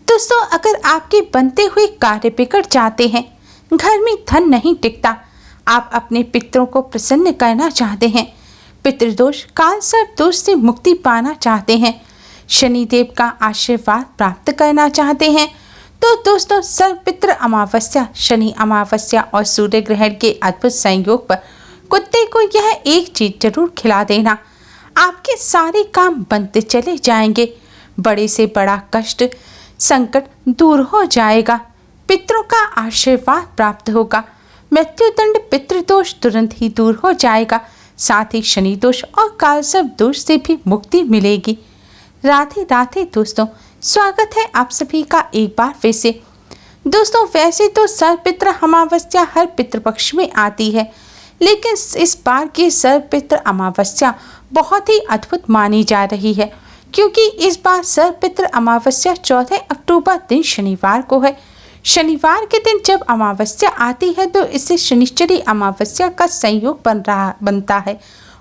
दोस्तों, अगर आपके बनते हुए कार्य बिगड़ जाते हैं, घर में धन नहीं टिकता, आप अपने पितरों को प्रसन्न करना चाहते हैं, पितृदोष काल सर्प दोष से मुक्ति पाना चाहते हैं, शनिदेव का आशीर्वाद प्राप्त करना चाहते हैं, तो दोस्तों सर्वपित्र अमावस्या, शनि अमावस्या और सूर्य ग्रहण के अद्भुत संयोग पर कुत्ते को यह एक चीज जरूर खिला देना। आपके सारे काम बनते चले जाएंगे, बड़े से बड़ा कष्ट संकट दूर हो जाएगा, पितरों का आशीर्वाद प्राप्त होगा, मृत्युदंड पितृदोष तुरंत ही दूर हो जाएगा, साथ ही शनि दोष और कालसर्प दोष से भी मुक्ति मिलेगी। राधे राधे दोस्तों, स्वागत है आप सभी का एक बार फिर से। दोस्तों, वैसे तो सर्वपित्र अमावस्या हर पितृपक्ष में आती है, लेकिन इस बार की सर्वपित्र अमावस्या बहुत ही अद्भुत मानी जा रही है, क्योंकि इस बार सर्वपित्र अमावस्या 14 अक्टूबर दिन शनिवार को है। शनिवार के दिन जब अमावस्या आती है तो इससे शनिश्चरी अमावस्या का संयोग बनता है,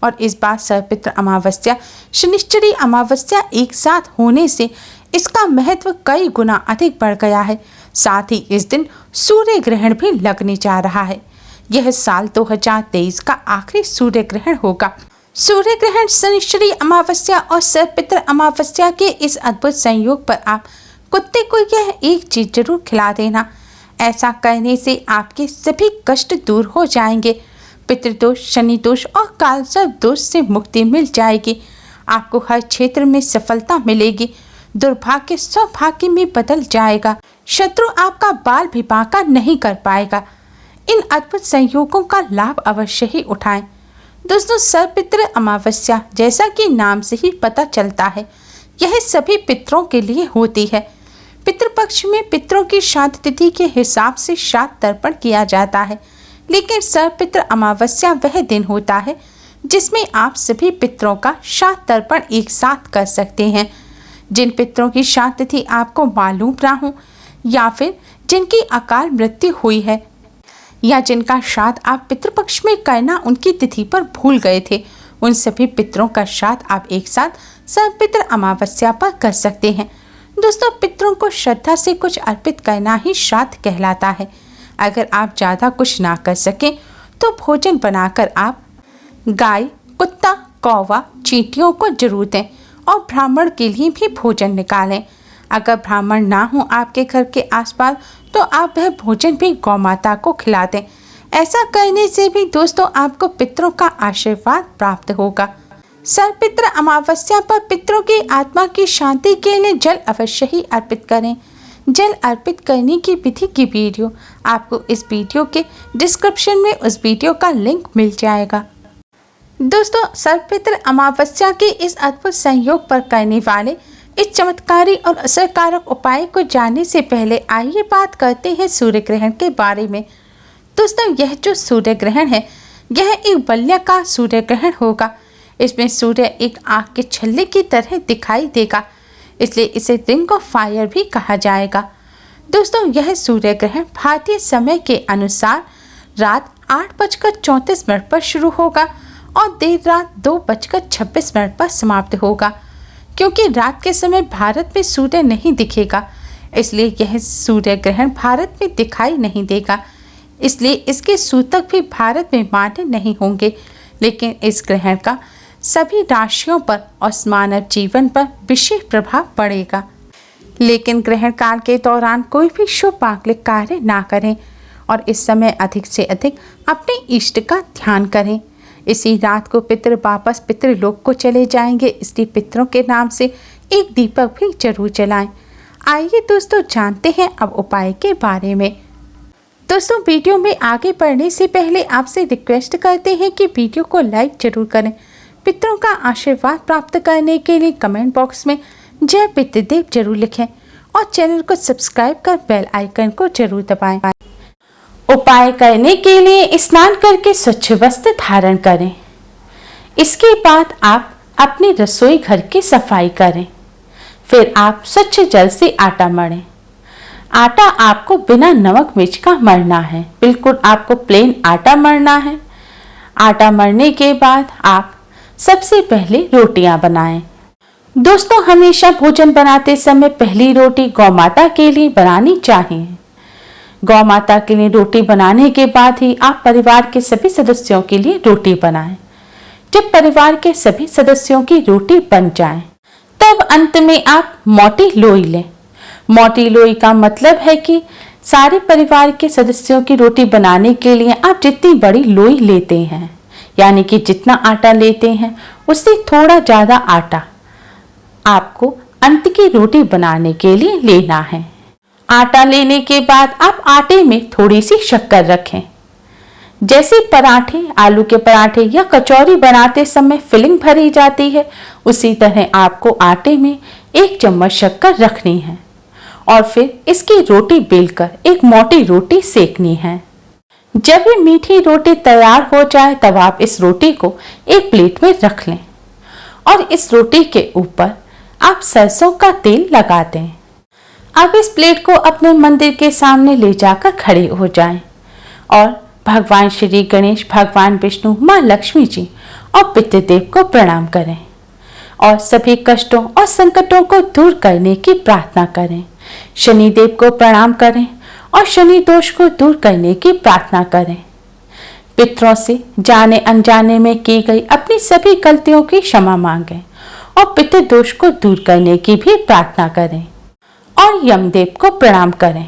और इस बार सर्वपित्र अमावस्या शनिश्चरी अमावस्या एक साथ होने से इसका महत्व कई गुना अधिक बढ़ गया है। साथ ही इस दिन सूर्य ग्रहण भी लगने जा रहा है। यह साल 2023 का आखिरी सूर्य ग्रहण होगा। सूर्य ग्रहण, शनिश्चरी अमावस्या और सर्वपित्र अमावस्या के इस अद्भुत संयोग पर आप कुत्ते को यह एक चीज जरूर खिला देना। ऐसा करने से आपके सभी कष्ट दूर हो जाएंगे, पितृदोष, शनि दोष और कालसर्प दोष से मुक्ति मिल जाएगी। आपको हर क्षेत्र में सफलता मिलेगी, दुर्भाग्य सौभाग्य में बदल जाएगा, शत्रु आपका बाल भी बांका नहीं कर पाएगा। इन अद्भुत संयोगों का लाभ अवश्य ही उठाएं। दोस्तों, सर्वपित्र अमावस्या जैसा कि नाम से ही पता चलता है, यह सभी पितरों के लिए होती है। पितृपक्ष में पितरों की श्राद्ध तिथि के हिसाब से श्राद्ध तर्पण किया जाता है, लेकिन सर्वपित्र अमावस्या वह दिन होता है जिसमें आप सभी पितरों का श्राद्ध तर्पण एक साथ कर सकते हैं। जिन पितरों की श्राद्ध तिथि आपको मालूम ना हो, या फिर जिनकी अकाल मृत्यु हुई है, या जिनका श्राद्ध आप पितृपक्ष में करना उनकी तिथि पर भूल गए थे, उन सभी पितरों का श्राद्ध आप एक साथ सर्वपित्र अमावस्या पर कर सकते हैं। दोस्तों, पितरों को श्रद्धा से कुछ अर्पित करना ही श्राद्ध कहलाता है। अगर आप ज़्यादा कुछ ना कर सकें तो भोजन बनाकर आप गाय, कुत्ता, कौवा, चींटियों को जरूर दें और ब्राह्मण के लिए भी भोजन निकालें। अगर ब्राह्मण ना हो आपके घर के आसपास तो आप वह भोजन भी गौ माता को खिला दें। ऐसा करने से भी दोस्तों आपको पितरों का आशीर्वाद प्राप्त होगा। सर्वपित्र अमावस्या पर पितरों की आत्मा की शांति के लिए जल अवश्य ही अर्पित करें। जल अर्पित करने की विधि की वीडियो आपको इस वीडियो के डिस्क्रिप्शन में उस वीडियो का लिंक मिल जाएगा। दोस्तों, सर्वपित्र अमावस्या के इस अद्भुत संयोग पर करने वाले इस चमत्कारी और असरकारक उपाय को जानने से पहले आइए बात करते हैं सूर्य ग्रहण के बारे में। दोस्तों, यह जो सूर्य ग्रहण है, यह एक वलयाकार सूर्य ग्रहण होगा। इसमें सूर्य एक आग के छल्ले की तरह दिखाई देगा, इसलिए इसे रिंग ऑफ फायर भी कहा जाएगा। दोस्तों, यह सूर्य ग्रहण भारतीय समय के अनुसार रात 8:34 पर शुरू होगा और देर रात 2:26 पर समाप्त होगा। क्योंकि रात के समय भारत में सूर्य नहीं दिखेगा, इसलिए यह सूर्य ग्रहण भारत में दिखाई नहीं देगा, इसलिए इसके सूतक भी भारत में मान्य नहीं होंगे। लेकिन इस ग्रहण का सभी राशियों पर और मानव जीवन पर विशेष प्रभाव पड़ेगा। लेकिन ग्रहण काल के दौरान कोई भी शुभ मांगलिक कार्य ना करें और इस समय अधिक से अधिक अपने इष्ट का ध्यान करें। इसी रात को पितृ वापस पितृलोक को चले जाएंगे, इसलिए पितरों के नाम से एक दीपक भी जरूर जलाएं। आइए दोस्तों, जानते हैं अब उपाय के बारे में। दोस्तों, वीडियो में आगे बढ़ने से पहले आपसे रिक्वेस्ट करते हैं कि वीडियो को लाइक जरूर करें। पितरों का आशीर्वाद प्राप्त करने के लिए कमेंट बॉक्स में जय पितृदेव जरूर लिखें और चैनल को सब्सक्राइब कर बेल आइकन को जरूर दबाएं। उपाय करने के लिए स्नान करके स्वच्छ वस्त्र धारण करें। इसके बाद आप अपने रसोई घर की सफाई करें। फिर आप स्वच्छ जल से आटा मढ़ें। आटा आपको बिना नमक मिर्च का मढ़ना है, बिल्कुल आपको प्लेन आटा मढ़ना है। आटा मढ़ने के बाद आप सबसे पहले रोटियां बनाएं। दोस्तों, हमेशा भोजन बनाते समय पहली रोटी गौ माता के लिए बनानी चाहिए। गौ माता के लिए रोटी बनाने के बाद ही आप परिवार के सभी सदस्यों के लिए रोटी बनाएं। जब परिवार के सभी सदस्यों की रोटी बन जाए, तब अंत में आप मोटी लोई लें। मोटी लोई का मतलब है कि सारे परिवार के सदस्यों की रोटी बनाने के लिए आप जितनी बड़ी लोई लेते हैं, यानी कि जितना आटा लेते हैं उससे थोड़ा ज्यादा आटा आपको अंत की रोटी बनाने के लिए लेना है। आटा लेने के बाद आप आटे में थोड़ी सी शक्कर रखें। जैसे पराठे, आलू के पराठे या कचौरी बनाते समय फिलिंग भरी जाती है, उसी तरह आपको आटे में 1 चम्मच शक्कर रखनी है और फिर इसकी रोटी बेलकर एक मोटी रोटी सेकनी है। जब ये मीठी रोटी तैयार हो जाए, तब आप इस रोटी को एक प्लेट में रख लें और इस रोटी के ऊपर आप सरसों का तेल लगा दें। अब इस प्लेट को अपने मंदिर के सामने ले जाकर खड़े हो जाएं और भगवान श्री गणेश, भगवान विष्णु, माँ लक्ष्मी जी और पितृदेव को प्रणाम करें और सभी कष्टों और संकटों को दूर करने की प्रार्थना करें। शनिदेव को प्रणाम करें और शनि दोष को दूर करने की प्रार्थना करें। पितरों से जाने अनजाने में की गई अपनी सभी गलतियों की क्षमा मांगें और पितृ दोष को दूर करने की भी प्रार्थना करें और यमदेव को प्रणाम करें।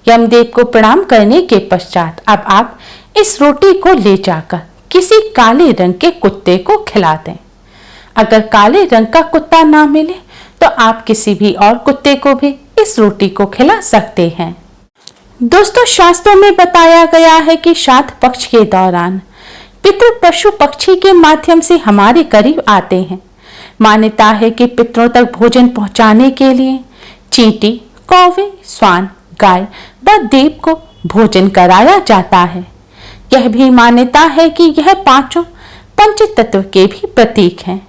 यमदेव को प्रणाम करने के पश्चात अब आप इस रोटी को ले जाकर किसी काले रंग के कुत्ते को खिला दें। अगर काले रंग का कुत्ता ना मिले तो आप किसी भी और कुत्ते को भी इस रोटी को खिला सकते हैं। दोस्तों, शास्त्रों में बताया गया है कि श्राद्ध पक्ष के दौरान पितृ पशु पक्षी के माध्यम से हमारे करीब आते हैं। मान्यता है कि पितरों तक भोजन पहुंचाने के लिए चींटी, कौवे, स्वान, गाय व देव को भोजन कराया जाता है। यह भी मान्यता है कि यह पांचों पंच तत्व के भी प्रतीक हैं।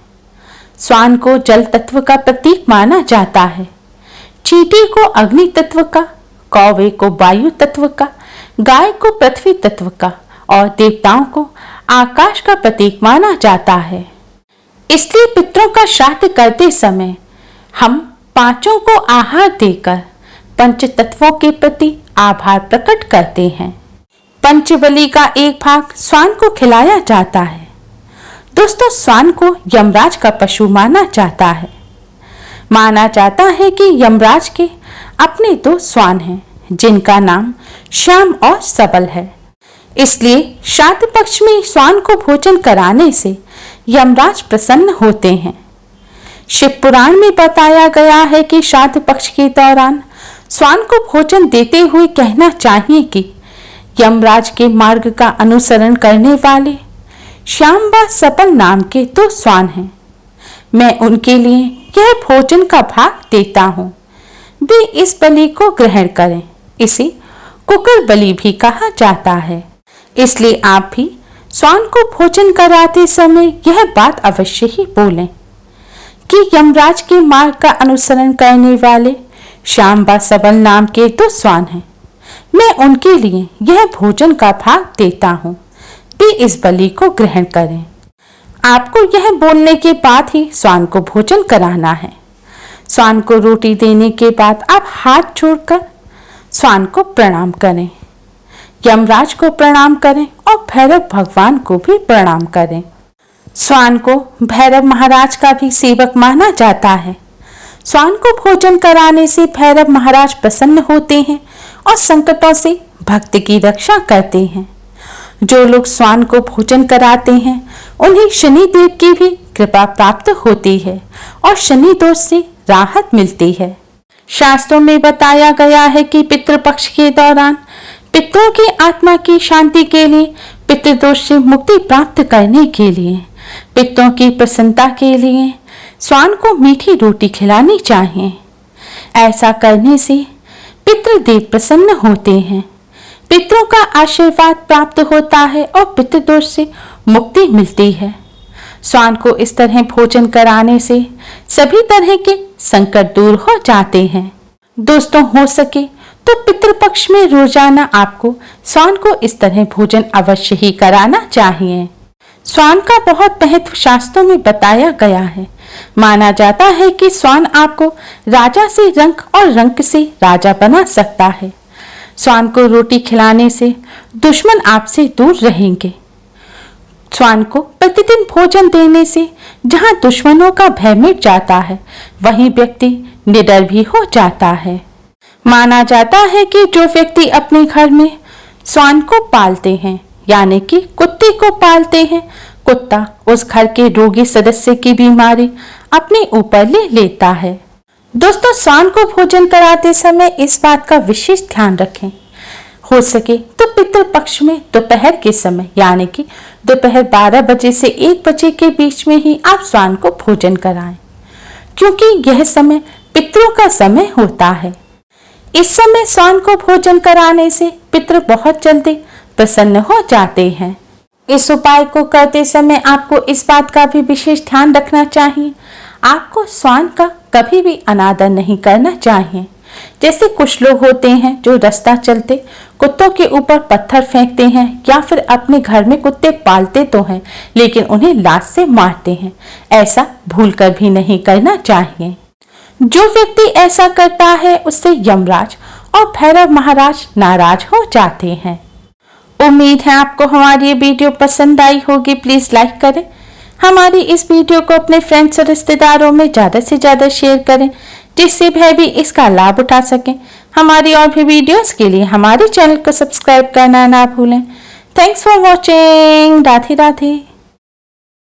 स्वान को जल तत्व का प्रतीक माना जाता है, चींटी को अग्नि तत्व का, कौवे को वायु तत्व का, गाय को पृथ्वी तत्व का और देवताओं को आकाश का प्रतीक माना जाता है। इसलिए पितरों का श्राद्ध करते समय हम पांचों को आहार देकर पंच तत्वों के प्रति आभार प्रकट करते हैं। पंचबली का एक भाग स्वान को खिलाया जाता है। दोस्तों, स्वान को यमराज का पशु माना जाता है। माना जाता है कि यमराज के अपने 2 स्वान हैं, जिनका नाम श्याम और सबल है। इसलिए श्राद्ध पक्ष में स्वान को भोजन कराने से यमराज प्रसन्न होते हैं। शिव पुराण में बताया गया है कि श्राद्ध पक्ष के दौरान स्वान को भोजन देते हुए कहना चाहिए कि यमराज के मार्ग का अनुसरण करने वाले श्याम व सबल नाम के 2 स्वान हैं। मैं उनके लिए यह भोजन का भाग देता हूँ। वे इस बलि को ग्रहण करें। इसे कुकर बलि भी कहा जाता है। इसलिए आप भी स्वान को भोजन कराते समय यह बात अवश्य ही बोलें कि यमराज के मार्ग का अनुसरण करने वाले श्याम व सबल नाम के 2 स्वान हैं। मैं उनके लिए यह भोजन का भाग देता हूँ। वे इस बलि को ग्रहण करें। आपको यह बोलने के बाद ही स्वान को भोजन कराना है। स्वान को रोटी देने के बाद आप हाथ जोड़कर स्वान को प्रणाम करें, यमराज को प्रणाम करें और भैरव भगवान को भी प्रणाम करें। स्वान को भैरव महाराज का भी सेवक माना जाता है। स्वान को भोजन कराने से भैरव महाराज प्रसन्न होते हैं और संकटों से भक्त की रक्षा करते हैं। जो लोग स्वान को भोजन कराते हैं उन्हें शनि देव की भी कृपा प्राप्त होती है और शनि दोष से राहत मिलती है। शास्त्रों में बताया गया है कि पितृपक्ष के दौरान पितरों की आत्मा की शांति के लिए, पितृदोष से मुक्ति प्राप्त करने के लिए, पितरों की प्रसन्नता के लिए स्वान को मीठी रोटी खिलानी चाहिए। ऐसा करने से पितृदेव प्रसन्न होते हैं, पितरों का आशीर्वाद प्राप्त होता है और पितृदोष से मुक्ति मिलती है। स्वान को इस तरह भोजन कराने से सभी तरह के संकट दूर हो जाते हैं। दोस्तों, हो सके तो पितृपक्ष में रोजाना आपको स्वान को इस तरह भोजन अवश्य ही कराना चाहिए। स्वान का बहुत महत्व शास्त्रों में बताया गया है। माना जाता है कि स्वान आपको राजा से रंक और रंक से राजा बना सकता है। स्वान को रोटी खिलाने से दुश्मन आपसे दूर रहेंगे। स्वान को प्रतिदिन भोजन देने से जहां दुश्मनों का भय मिट जाता है, वहीं व्यक्ति निडर भी हो जाता है। माना जाता है कि जो व्यक्ति अपने घर में स्वान को पालते हैं, यानी कि कुत्ते को पालते हैं, कुत्ता उस घर के रोगी सदस्य की बीमारी अपने ऊपर ले लेता है। दोस्तों, स्वान को भोजन कराते समय इस बात का विशेष ध्यान रखें, हो सके तो पितृपक्ष में दोपहर के समय, यानी कि दोपहर 12 बजे से 1 बजे के बीच में ही आप स्वान को भोजन कराएं, क्योंकि यह समय पितरों का समय होता है। इस समय स्वान को भोजन कराने से पितृ बहुत जल्दी प्रसन्न हो जाते हैं। इस उपाय को करते समय आपको इस बात का भी विशेष ध्यान रखना चाहिए, आपको स्वान का कभी भी अनादर नहीं करना चाहिए। जैसे कुछ लोग होते हैं जो रास्ता चलते कुत्तों के ऊपर पत्थर फेंकते हैं, या फिर अपने घर में कुत्ते पालते तो हैं लेकिन उन्हें लात से मारते हैं। ऐसा भूलकर भी नहीं करना चाहिए। जो व्यक्ति ऐसा करता है उससे यमराज और भैरव महाराज नाराज हो जाते हैं। उम्मीद है आपको हमारी ये वीडियो पसंद आई होगी। प्लीज लाइक करें, हमारी इस वीडियो को अपने फ्रेंड्स और रिश्तेदारों में ज्यादा से ज्यादा शेयर करें, जिससे वह भी इसका लाभ उठा सकें। हमारी और भी वीडियोस के लिए हमारे चैनल को सब्सक्राइब करना ना भूलें। Thanks for watching. Radhe Radhe.